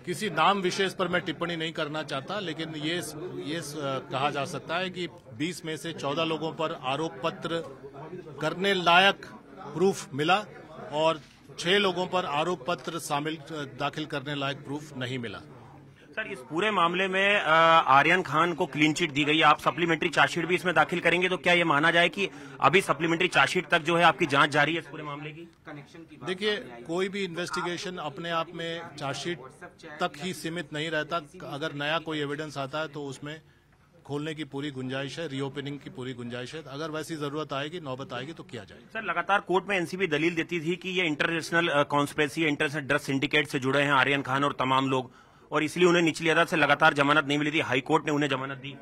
किसी नाम विशेष पर मैं टिप्पणी नहीं करना चाहता, लेकिन ये कहा जा सकता है कि 20 में से 14 लोगों पर आरोप पत्र करने लायक प्रूफ मिला और 6 लोगों पर आरोप पत्र दाखिल करने लायक प्रूफ नहीं मिला। सर, इस पूरे मामले में आर्यन खान को क्लीन चिट दी गई है। आप सप्लीमेंट्री चार्जशीट भी इसमें दाखिल करेंगे, तो क्या ये माना जाए कि अभी सप्लीमेंट्री चार्जशीट तक जो है आपकी जांच जारी है इस पूरे मामले की? देखिए, कोई भी इन्वेस्टिगेशन अपने आप में चार्जशीट तक ही सीमित नहीं रहता। अगर नया कोई एविडेंस आता है तो उसमें खोलने की पूरी गुंजाइश है, रीओपनिंग की पूरी गुंजाइश है। अगर वैसी जरूरत आएगी, नौबत आएगी तो किया जाएगा। सर, लगातार कोर्ट में एनसीबी दलील देती थी कि ये international conspiracy, international drug syndicate से जुड़े हैं आर्यन खान और तमाम लोग, और इसलिए उन्हें निचली अदालत से लगातार जमानत नहीं मिली थी। हाई कोर्ट ने उन्हें जमानत दी।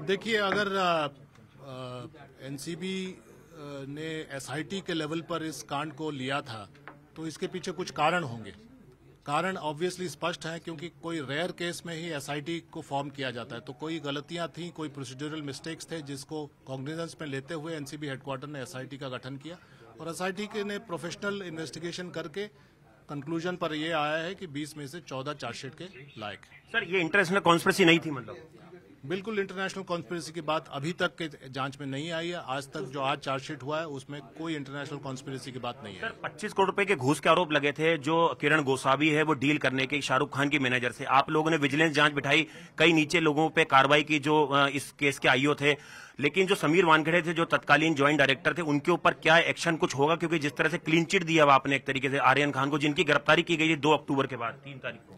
देखिए, अगर एनसीबी ने एसआईटी के लेवल पर इस कांड को लिया था तो इसके पीछे कुछ कारण होंगे। कारण ऑब्वियसली स्पष्ट है, क्योंकि कोई रेयर केस में ही एसआईटी को फॉर्म किया जाता है। तो कोई गलतियां थी, कोई प्रोसीड्यूरल मिस्टेक्स थे, जिसको कॉग्निजेंस में लेते हुए एनसीबी हेडक्वार्टर ने एसआईटी का गठन किया और एसआईटी ने प्रोफेशनल इन्वेस्टिगेशन करके कंक्लूजन पर यह आया है कि 20 में से 14 चार्जशीट के लायक है। सर, ये इंटरनेशनल कॉन्स्पिरेसी नहीं थी? मतलब बिल्कुल इंटरनेशनल कॉन्स्पिरेसी की बात अभी तक के जांच में नहीं आई है। आज तक जो आज चार्जशीट हुआ है उसमें कोई इंटरनेशनल कॉन्स्पिरेसी की बात नहीं है। सर, 25 करोड़ रुपए के घूस के आरोप लगे थे जो किरण गोसावी है वो डील करने के शाहरुख खान की मैनेजर से। आप लोगों ने विजिलेंस जांच बिठाई, कई नीचे लोगों पे कार्रवाई की जो इस केस के आईओ थे, लेकिन जो समीर वानखेड़े थे जो तत्कालीन ज्वाइंट डायरेक्टर थे, उनके ऊपर क्या एक्शन कुछ होगा? क्योंकि जिस तरह से क्लीन चिट दिया आपने एक तरीके से आर्यन खान को, जिनकी गिरफ्तारी की गई है 2 अक्टूबर के बाद 3 तारीख को,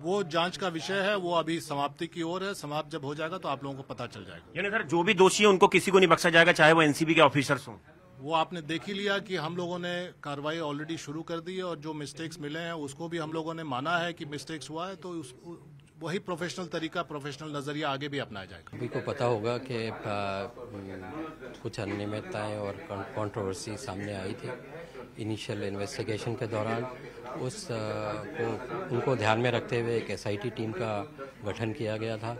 वो जांच का विषय है, वो अभी समाप्ति की ओर है। समाप्त जब हो जाएगा तो आप लोगों को पता चल जाएगा। यानी सर, जो भी दोषी है उनको किसी को नहीं बख्शा जाएगा, चाहे वो एनसीबी के ऑफिसर्स हों? वो आपने देख ही लिया कि हम लोगों ने कार्रवाई ऑलरेडी शुरू कर दी है और जो मिस्टेक्स मिले हैं उसको भी हम लोगों ने माना है कि मिस्टेक्स हुआ है, तो वही प्रोफेशनल तरीका, प्रोफेशनल नजरिया आगे भी अपनाया जाएगा। अभी को पता होगा कि कुछ अनियमितताएं और कंट्रोवर्सी सामने आई थी इनिशियल इन्वेस्टिगेशन के दौरान। उनको ध्यान में रखते हुए एक एसआईटी टीम का गठन किया गया था।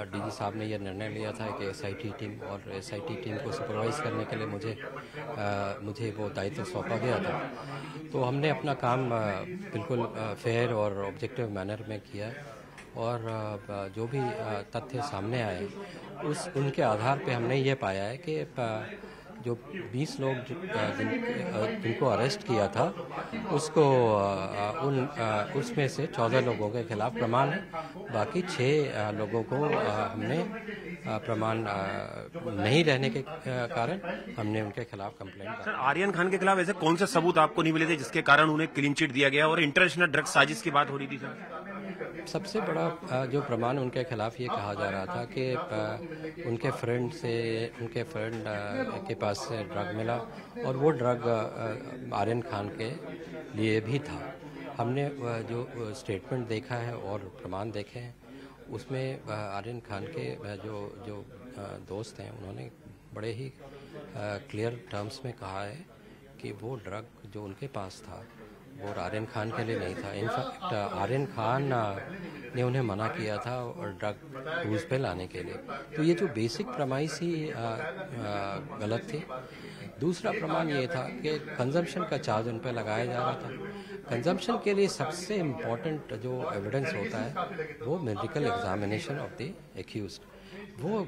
डीजी साहब ने यह निर्णय लिया था कि एसआईटी टीम, और एसआईटी टीम को सुपरवाइज करने के लिए मुझे वो दायित्व सौंपा गया था। तो हमने अपना काम बिल्कुल फेयर और ऑब्जेक्टिव मैनर में किया और जो भी तथ्य सामने आए उनके आधार पे हमने ये पाया है कि जो 20 लोग जिनको अरेस्ट किया था उसमें से 14 लोगों के खिलाफ प्रमाण है। बाकी 6 लोगों को हमने प्रमाण नहीं रहने के कारण हमने उनके खिलाफ कंप्लेंट की। सर, आर्यन खान के खिलाफ ऐसे कौन से सबूत आपको नहीं मिले थे जिसके कारण उन्हें क्लीन चिट दिया गया और इंटरनेशनल ड्रग साजिश की बात हो रही थी? सर, सबसे बड़ा जो प्रमाण उनके खिलाफ ये कहा जा रहा था कि उनके फ्रेंड के पास से ड्रग मिला और वो ड्रग आर्यन खान के लिए भी था। हमने जो स्टेटमेंट देखा है और प्रमाण देखे हैं उसमें आर्यन खान के जो दोस्त हैं उन्होंने बड़े ही क्लियर टर्म्स में कहा है कि वो ड्रग जो उनके पास था वो आर्यन खान के लिए नहीं था। इनफैक्ट आर्यन खान ने उन्हें मना किया था और ड्रग यूज पे लाने के लिए। तो ये जो बेसिक प्रमाइस ही गलत थी। दूसरा प्रमाण ये था कि कंजम्पशन का चार्ज उन पर लगाया जा रहा था। कंजम्पशन के लिए सबसे इम्पोर्टेंट जो एविडेंस होता है वो medical examination of the accused. वो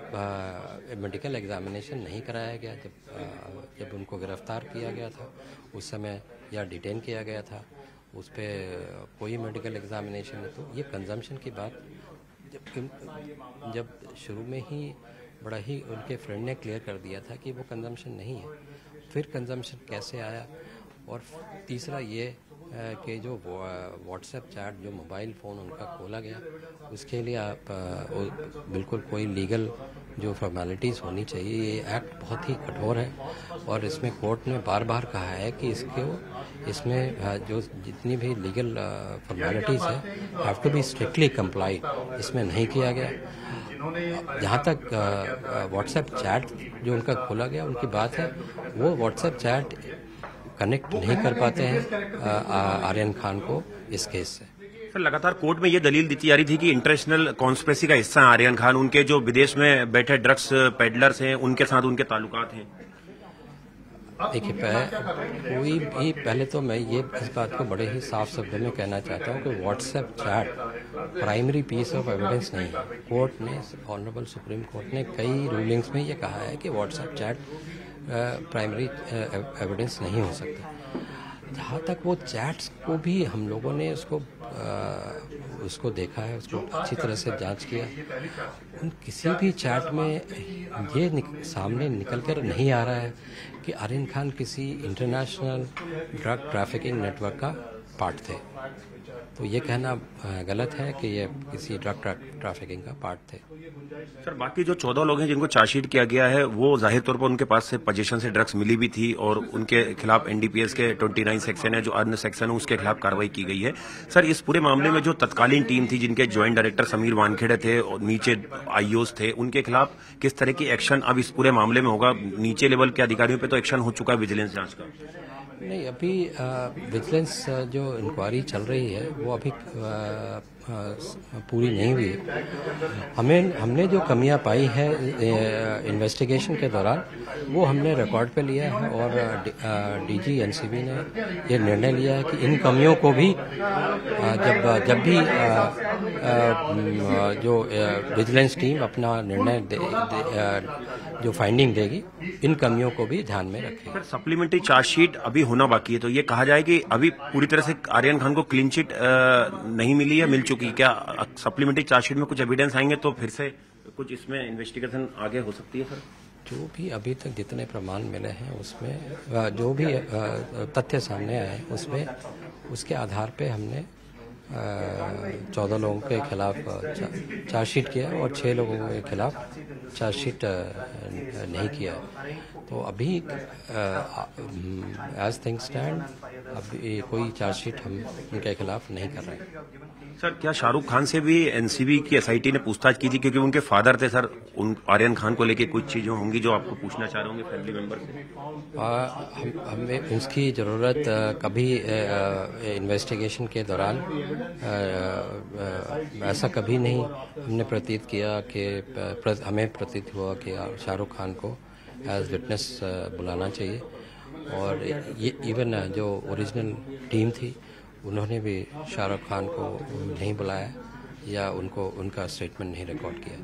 मेडिकल एग्जामिनेशन नहीं कराया गया जब उनको गिरफ्तार किया गया था उस समय, या डिटेन किया गया था, उस पर कोई मेडिकल एग्जामिनेशन नहीं। तो ये कंजम्पशन की बात जब शुरू में ही बड़ा ही उनके फ्रेंड ने क्लियर कर दिया था कि वो कंजम्पशन नहीं है, फिर कंजम्पशन कैसे आया? और तीसरा ये कि जो व्हाट्सएप चैट, जो मोबाइल फ़ोन उनका खोला गया, उसके लिए आप बिल्कुल कोई लीगल जो फॉर्मेलिटीज़ होनी चाहिए, ये एक्ट बहुत ही कठोर है और इसमें कोर्ट ने बार बार कहा है कि इसमें जो जितनी भी लीगल फॉर्मेलिटीज़ है have to be strictly complied. इसमें नहीं किया गया। जहाँ तक व्हाट्सएप चैट जो उनका खोला गया उनकी बात है, वो व्हाट्सएप चैट कनेक्ट नहीं कर पाते हैं आर्यन खान को इस केस से। सर, लगातार कोर्ट में ये दलील दी जा रही थी कि इंटरनेशनल कॉन्स्पिरेसी का हिस्सा है आर्यन खान, उनके जो विदेश में बैठे ड्रग्स पेडलर्स हैं उनके साथ उनके ताल्लुकात हैं। देखिए कोई भी, पहले तो मैं ये इस बात को बड़े ही साफ शब्दों में कहना चाहता हूँ कि WhatsApp chat primary piece of evidence नहीं है। कोर्ट ने, ऑनरेबल सुप्रीम कोर्ट ने कई रूलिंग्स में ये कहा है कि व्हाट्सएप चैट प्राइमरी एविडेंस नहीं हो सकता। जहाँ तक वो चैट्स को भी हम लोगों ने उसको देखा है, उसको अच्छी तरह से जांच किया, उन किसी भी चैट में ये सामने निकल कर नहीं आ रहा है कि आर्यन खान किसी इंटरनेशनल ड्रग ट्रैफिकिंग नेटवर्क का पार्ट थे। तो ये कहना गलत है कि ये किसी ड्रग ट्रैफिकिंग का पार्ट थे। सर, बाकी जो 14 लोग हैं जिनको चार्जशीट किया गया है, वो जाहिर तौर पर उनके पास से पोजीशन से ड्रग्स मिली भी थी और उनके खिलाफ एनडीपीएस के 29 सेक्शन है, जो अन्य सेक्शन है, उसके खिलाफ कार्रवाई की गई है। सर, इस पूरे मामले में जो तत्कालीन टीम थी, जिनके ज्वाइंट डायरेक्टर समीर वानखेड़े थे और नीचे आईओस थे, उनके खिलाफ किस तरह की एक्शन अब इस पूरे मामले में होगा? नीचे लेवल के अधिकारियों पर तो एक्शन हो चुका है विजिलेंस जांच का। नहीं, अभी विजिलेंस जो इंक्वायरी चल रही है वो अभी पूरी नहीं हुई। हमने जो कमियां पाई है इन्वेस्टिगेशन के दौरान, वो हमने रिकॉर्ड पे लिया है और डीजी एनसीबी ने ये निर्णय लिया है कि इन कमियों को भी जब भी जो विजिलेंस टीम अपना निर्णय जो फाइंडिंग देगी, इन कमियों को भी ध्यान में रखेगी। सर, सप्लीमेंट्री चार्जशीट अभी होना बाकी है, तो ये कहा जाए कि अभी पूरी तरह से आर्यन खान को क्लीन चिट नहीं मिली है, मिल चुकी? क्या सप्लीमेंट्री चार्जशीट में कुछ एविडेंस आएंगे तो फिर से कुछ इसमें इन्वेस्टिगेशन आगे हो सकती है? सर, जो भी अभी तक जितने प्रमाण मिले हैं उसमें जो भी तथ्य सामने आए उसमें, उसके आधार पे हमने 14 लोगों के खिलाफ चार्जशीट किया और 6 लोगों के खिलाफ चार्जशीट नहीं किया। तो अभी एज थिंग्स स्टैंड अभी कोई चार्जशीट हम उनके खिलाफ नहीं कर रहे हैं। सर, क्या शाहरुख खान से भी एनसीबी की एसआईटी ने पूछताछ की थी? क्योंकि उनके फादर थे सर, उन आर्यन खान को लेके कुछ चीजें होंगी जो आपको पूछना चाह रहे होंगे फैमिली मेंबर से। हमें उसकी जरूरत कभी इन्वेस्टिगेशन के दौरान ऐसा कभी नहीं हमने प्रतीत किया कि हमें प्रतीत हुआ कि शाहरुख खान को एज विटनेस बुलाना चाहिए। और ये इवन जो ओरिजिनल टीम थी, उन्होंने भी शाहरुख खान को नहीं बुलाया या उनका स्टेटमेंट नहीं रिकॉर्ड किया।